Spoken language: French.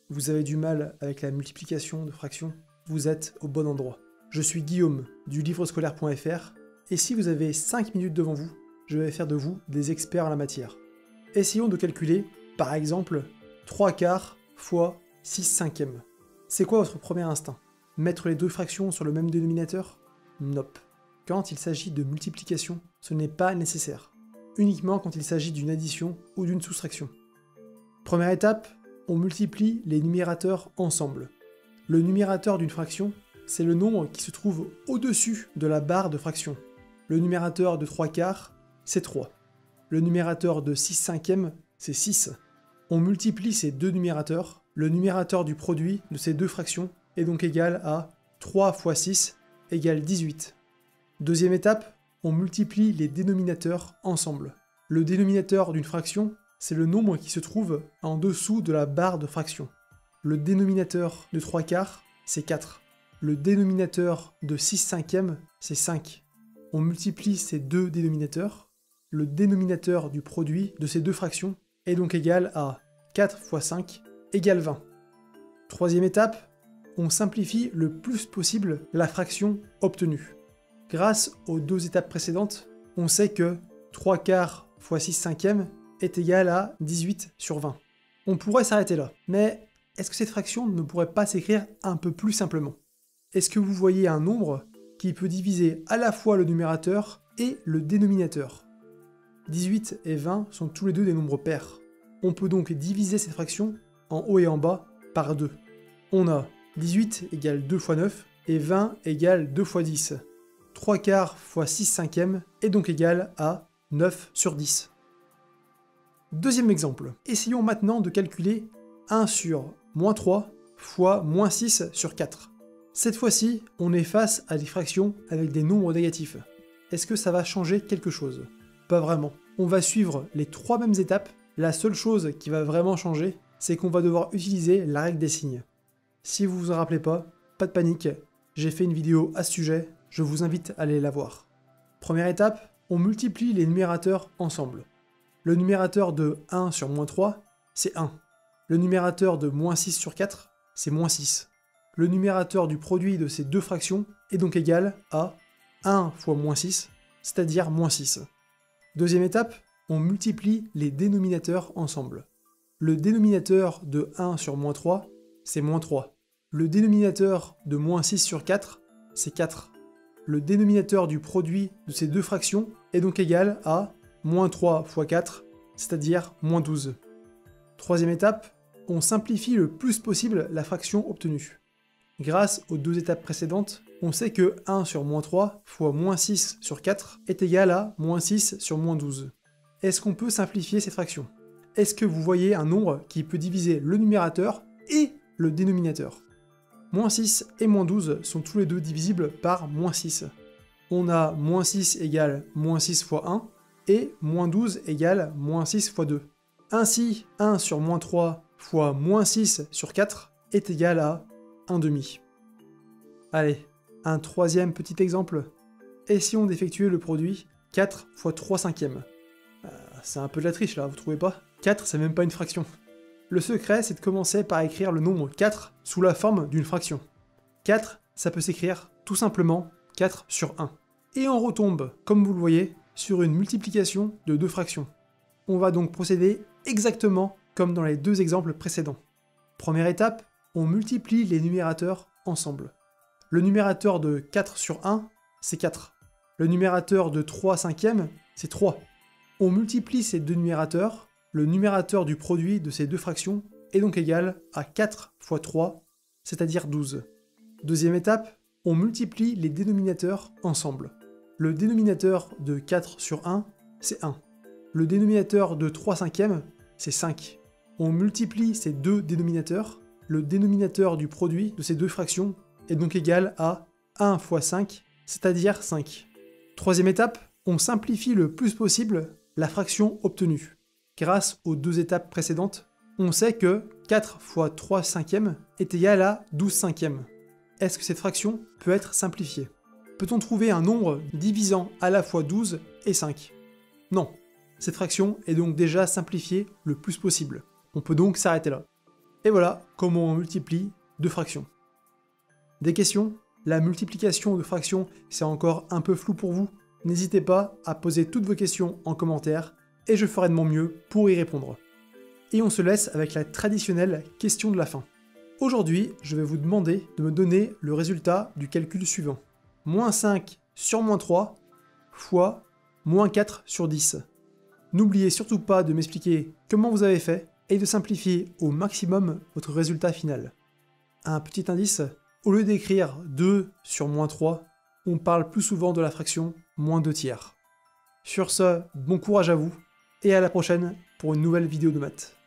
vous avez du mal avec la multiplication de fractions, vous êtes au bon endroit. Je suis Guillaume du livrescolaire.fr et si vous avez 5 minutes devant vous, je vais faire de vous des experts en la matière. Essayons de calculer, par exemple, 3/4 fois 6/5. C'est quoi votre premier instinct? Mettre les deux fractions sur le même dénominateur? Nope. Quand il s'agit de multiplication, ce n'est pas nécessaire. Uniquement quand il s'agit d'une addition ou d'une soustraction. Première étape, on multiplie les numérateurs ensemble. Le numérateur d'une fraction, c'est le nombre qui se trouve au-dessus de la barre de fraction. Le numérateur de 3/4, c'est 3. Le numérateur de 6/5, c'est 6. On multiplie ces deux numérateurs. Le numérateur du produit de ces deux fractions est donc égal à 3 fois 6 égale 18. Deuxième étape, on multiplie les dénominateurs ensemble. Le dénominateur d'une fraction, c'est le nombre qui se trouve en dessous de la barre de fraction. Le dénominateur de 3/4, c'est 4. Le dénominateur de 6/5, c'est 5. On multiplie ces deux dénominateurs. Le dénominateur du produit de ces deux fractions est donc égal à 4 fois 5 égale 20. Troisième étape, on simplifie le plus possible la fraction obtenue. Grâce aux deux étapes précédentes, on sait que 3/4 fois 6/5 est égal à 18 sur 20. On pourrait s'arrêter là, mais est-ce que cette fraction ne pourrait pas s'écrire un peu plus simplement? Est-ce que vous voyez un nombre qui peut diviser à la fois le numérateur et le dénominateur? 18 et 20 sont tous les deux des nombres pairs. On peut donc diviser cette fraction en haut et en bas par 2. On a 18 égale 2 fois 9 et 20 égale 2 fois 10. 3/4 fois 6/5 est donc égal à 9 sur 10. Deuxième exemple. Essayons maintenant de calculer 1 sur moins 3 fois moins 6 sur 4. Cette fois-ci, on est face à des fractions avec des nombres négatifs. Est-ce que ça va changer quelque chose? Pas vraiment. On va suivre les trois mêmes étapes. La seule chose qui va vraiment changer, c'est qu'on va devoir utiliser la règle des signes. Si vous vous en rappelez pas de panique, j'ai fait une vidéo à ce sujet, je vous invite à aller la voir. Première étape, on multiplie les numérateurs ensemble. Le numérateur de 1 sur moins 3, c'est 1. Le numérateur de moins 6 sur 4, c'est moins 6. Le numérateur du produit de ces deux fractions est donc égal à 1 fois moins 6, c'est-à-dire moins 6. Deuxième étape, on multiplie les dénominateurs ensemble. Le dénominateur de 1 sur moins 3, c'est moins 3. Le dénominateur de moins 6 sur 4, c'est 4. Le dénominateur du produit de ces deux fractions est donc égal à moins 3 fois 4, c'est-à-dire moins 12. Troisième étape, on simplifie le plus possible la fraction obtenue. Grâce aux deux étapes précédentes, on sait que 1 sur moins 3 fois moins 6 sur 4 est égal à moins 6 sur moins 12. Est-ce qu'on peut simplifier cette fraction? Est-ce que vous voyez un nombre qui peut diviser le numérateur et le dénominateur? Moins 6 et moins 12 sont tous les deux divisibles par moins 6. On a moins 6 égale moins 6 fois 1 et moins 12 égale moins 6 fois 2. Ainsi, 1 sur moins 3 fois moins 6 sur 4 est égal à 1 demi. Allez, un troisième petit exemple. Essayons d'effectuer le produit 4 fois 3/5. C'est un peu de la triche là, vous trouvez pas? 4 c'est même pas une fraction. Le secret c'est de commencer par écrire le nombre 4 sous la forme d'une fraction. 4 ça peut s'écrire tout simplement 4 sur 1. Et on retombe, comme vous le voyez, sur une multiplication de deux fractions. On va donc procéder exactement comme dans les deux exemples précédents. Première étape, on multiplie les numérateurs ensemble. Le numérateur de 4 sur 1, c'est 4. Le numérateur de 3/5, c'est 3. On multiplie ces deux numérateurs, le numérateur du produit de ces deux fractions est donc égal à 4 fois 3, c'est-à-dire 12. Deuxième étape, on multiplie les dénominateurs ensemble. Le dénominateur de 4 sur 1, c'est 1. Le dénominateur de 3/5, c'est 5. On multiplie ces deux dénominateurs, le dénominateur du produit de ces deux fractions est donc égal à 1 fois 5, c'est-à-dire 5. Troisième étape, on simplifie le plus possible la fraction obtenue. Grâce aux deux étapes précédentes, on sait que 4 fois 3/5 est égal à 12/5. Est-ce que cette fraction peut être simplifiée? Peut-on trouver un nombre divisant à la fois 12 et 5? Non. Cette fraction est donc déjà simplifiée le plus possible. On peut donc s'arrêter là. Et voilà comment on multiplie deux fractions. Des questions? La multiplication de fractions, c'est encore un peu flou pour vous? N'hésitez pas à poser toutes vos questions en commentaire et je ferai de mon mieux pour y répondre. Et on se laisse avec la traditionnelle question de la fin. Aujourd'hui, je vais vous demander de me donner le résultat du calcul suivant. -5 sur -3 fois -4 sur 10. N'oubliez surtout pas de m'expliquer comment vous avez fait et de simplifier au maximum votre résultat final. Un petit indice, au lieu d'écrire 2 sur -3, on parle plus souvent de la fraction -2/3. Sur ce, bon courage à vous et à la prochaine pour une nouvelle vidéo de maths.